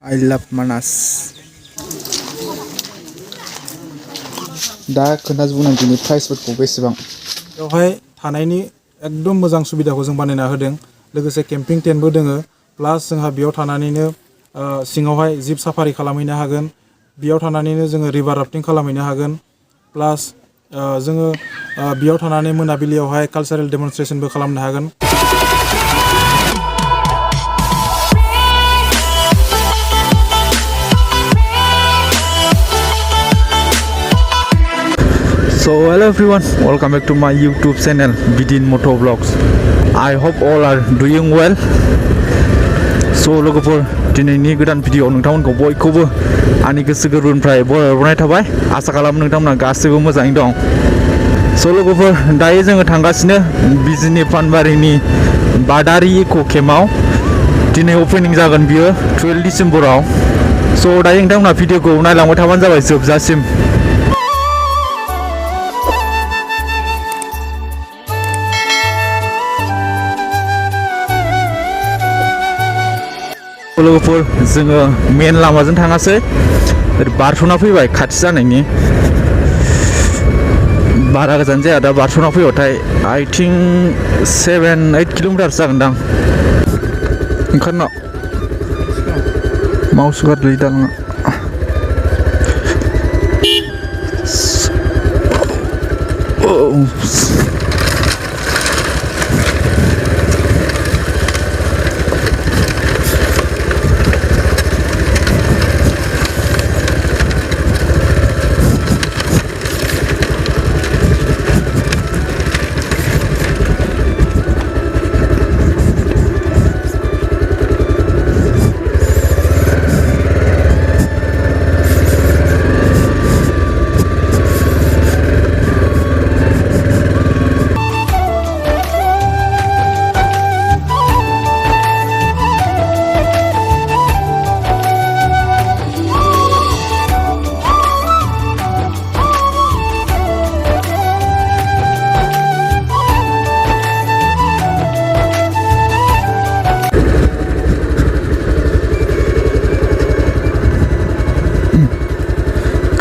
I love Manas. दा खोन्थाजोबगोन बिनि प्राइसफोरखौ बेसेबां बेवहाय थानायनि एकदम मोजां सुबिदाखौ जों बानायना होदों लोगोसे केम्पिं टेन्टबो दोङो प्लास जोंहा बेयाव थानानैनो सिङावहाय जिप साफारि खालामहैनो हागोन बेयाव थानानैनो जोङो रिभार राफ्टिं खालामहैनो हागोन प्लास जोङो बेयाव थानानै मोनाबिलियावहाय कालचारेल डेमनस्ट्रेसनबो खालामनो हागोन So hello everyone, welcome back to my YouTube channel Bidin Moto Vlogs. I hope all are doing well. So लोगोफोर दिनैनि गोदान भिडिअ नोंथांमोनखौ बयखौबो आंनि गोसो गोरबोनिफ्राय बरायहरनाय थाबाय आसा खालामो नोंथांमोना गासैबो मोजाङै दं So लोगोफोर दायो जोङो थांगासिनो बिजिनि फानबारिनि बादारि इक' केम्पआव दिनै ओपनिं जागोन बियो 12 डिसेम्बराव So दायो नोंथांमोना भिडिअखौ नायलांबाय थाबानो जाबाय जोबजासिम लोगोफोर जोङो मेन लामाजों थाङासै बारस'ना फैबाय खाथि जानायनि बारा गोजान जाया दा बारस'ना फैबाथाय I think 7-8 किल'मिटार जागोनदां ओंखारना माउस गारलै दालाङा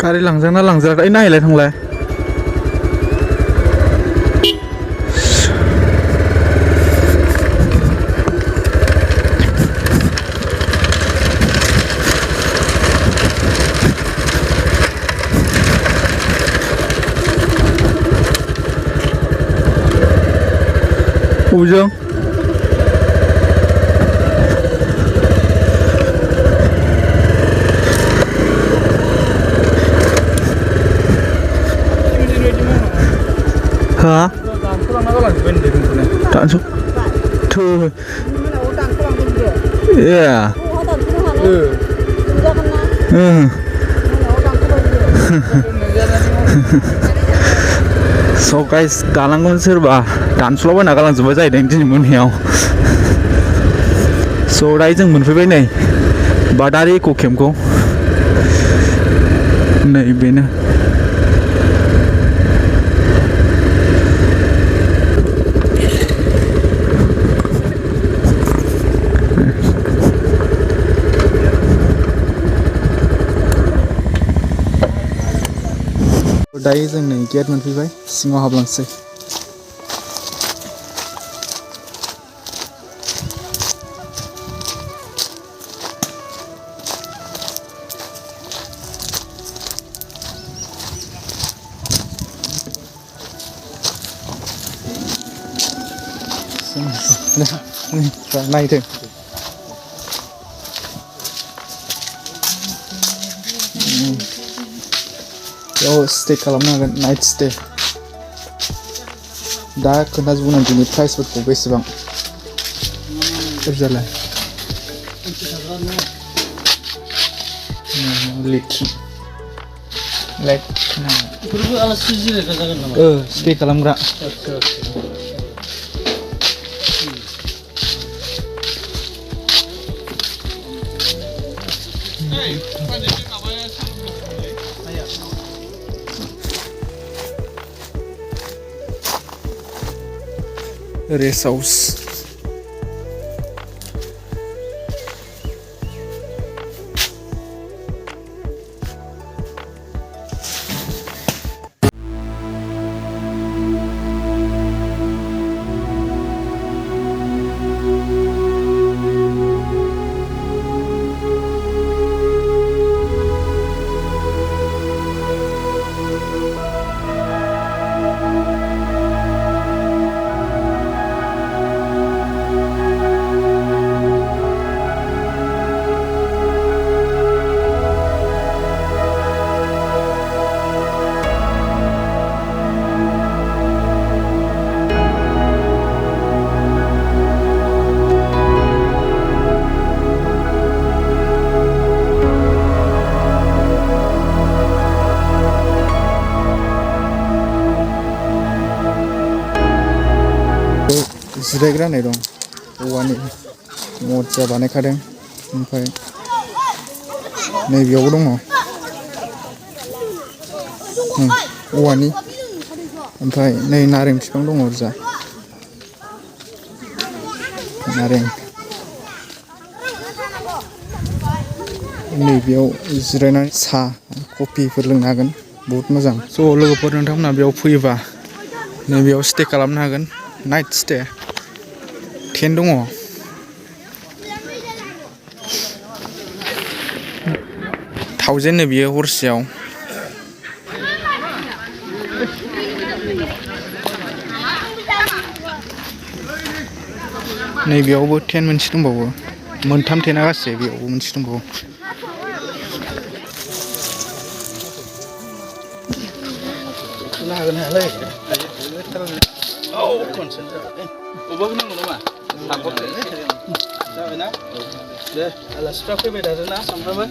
गारि लांजाना लांजायाखै नायलाय थांलाय बबेजों हा दानस' थो ए So guys दालांखौनो सोरबा दानस'लाबायना गालांजोब्बाय जाहैदों दिनै मोनायाव So दायो जों मोनफैबाय नै बादारि इक' केम्पखौ नै बेनो दायो जों नै गेट मोनफैबाय सिङाव हाबलांसै नायदों बेयाव स्टे खालामनो हागोन नाइट स्टे दा खोन्थाजोबगोन बिनि प्राइसफोरखौ बेसेबां बुरजालाय स्टे खालामग्रा Rest house जिरायग्रा होननाय दं औवानि मजा बानायखादों ओमफ्राय नैबेयावबो दङ औवानि ओमफ्राय नै नारें बिफां दङ ओरैजा नारें नैबेयाव जिरायनानै साहा कफिफोर लोंनो हागोन बहुत मोजां स' लोगोफोर नोंथांमोना बेयाव फैयोबा नैबेयाव स्टे खालामनो हागोन नाइट स्टे टेन्ट दङ 1000 नो बियो हरसेयाव नैबेयावबो टेन्ट मोनसे दंबावो मोनथाम टेन्टआ गासै बेयावबो मोनसे दंबावो दे आलासिफ्रा फैबाय थादोंना सानफ्रामबो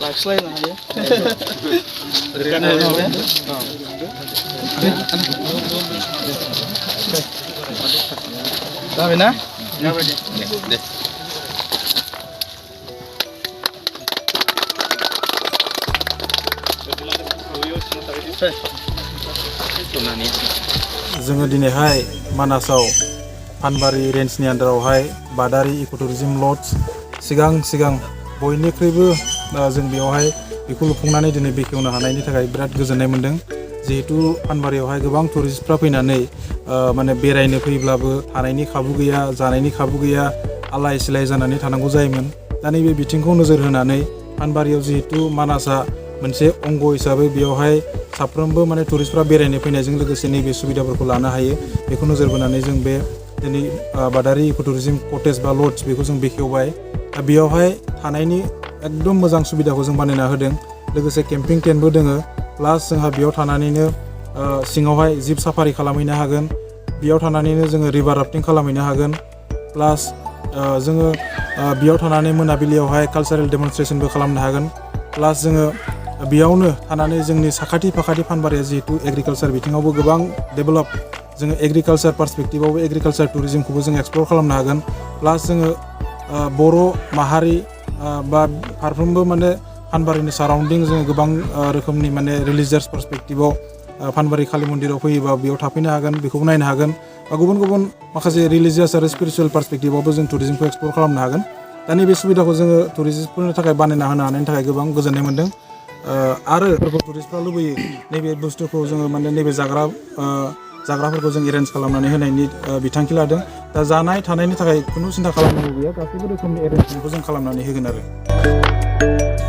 लाखिलायनो हायो जाबायना दे जोङो दिनैहाय मानासाव फानबारि रेन्जनि आन्दारावहाय बादारि इक' टुरिजिम लज सिगां बयनिख्रुइबो जों बेयावहाय बेखौ लुफुंनानै दिनै बेखेवनो हानायनि थाखाय बिराद गोजोननाय मोन्दों जिहेतु फानबारियावहाय गोबां टुरिस्टफ्रा फैनानै माने बेरायनो फैब्लाबो थानायनि खाबु गैया जानायनि खाबु गैया आलाय सिलाय जानानै थानांगौ जायोमोन दा नैबे बिथिंखौ नोजोर होनानै फानबारियाव जिहेतु मानासा मोनसे अंग हिसाबै बेयावहाय साफ्रोमबो माने टुरिस्टफ्रा बेरायनो फैनायजों लोगोसे नैबे सुबिदाफोरखौ लानो हायो बेखौ नोजोर बोनानै जों बे दिनै बादारि इक' टुरिजिम कटेज बा लज बेखौ जों बेखेवबाय दा बेयावहाय थानायनि एकदम मोजां सुबिदाखौ जों बानायना होदों लोगोसे केम्पिं टेन्टबो दोङो प्लास जोंहा बेयाव थानानैनो सिङावहाय जिप साफारि खालामहैनो हागोन बेयाव थानानैनो जोङो रिभार राफ्टिं खालामहैनो हागोन प्लास जोङो बेयाव थानानै मोनाबिलियावहाय कालचारेल डेमनस्ट्रेसनबो खालामनो हागोन प्लास जोङो बेयावनो थानानै जोंनि साखाथि फाखाथि फानबारिया जिहेतु एग्रिकालचार बिथिङावबो गोबां डेभेलप जोङो एग्रिकालचार पार्सपेक्टिभावबो एग्रिकालचार टुरिजिमखौबो जों एक्सप्लर खालामनो हागोन प्लास जोङो बर' माहारि बा फारफ्रोमबो माने फानबारिनि साराउन्डिं जोङो गोबां रोखोमनि माने रिलिजियास पार्सपेक्टिभाव फानबारि कालि मन्दिराव फैयोबा बेयाव थाफैनो हागोन बेखौबो नायनो हागोन बा गुबुन माखासे रिलिजियास आरो स्पिरिचुवेल पार्सपेक्टिभावबो जों टुरिजिमखौ एक्सप्लर खालामनो हागोन दा नैबे सुबिदाखौ जोङो टुरिस्टफोरनि थाखाय बानायना होनो हानायनि थाखाय गोबां गोजोननाय मोन्दों आरो टुरिस्टफ्रा लुबैयो नैबे बुस्थुखौ जोङो माने नैबे जाग्राफोरखौ जों एरेन्ज खालामनानै होनायनि बिथांखि लादों दा जानाय थानायनि थाखाय खुनु सिन्था खालामनांगौ गैया गासैबो रोखोमनि एरेन्जमेन्टखौ जों खालामनानै होगोन आरो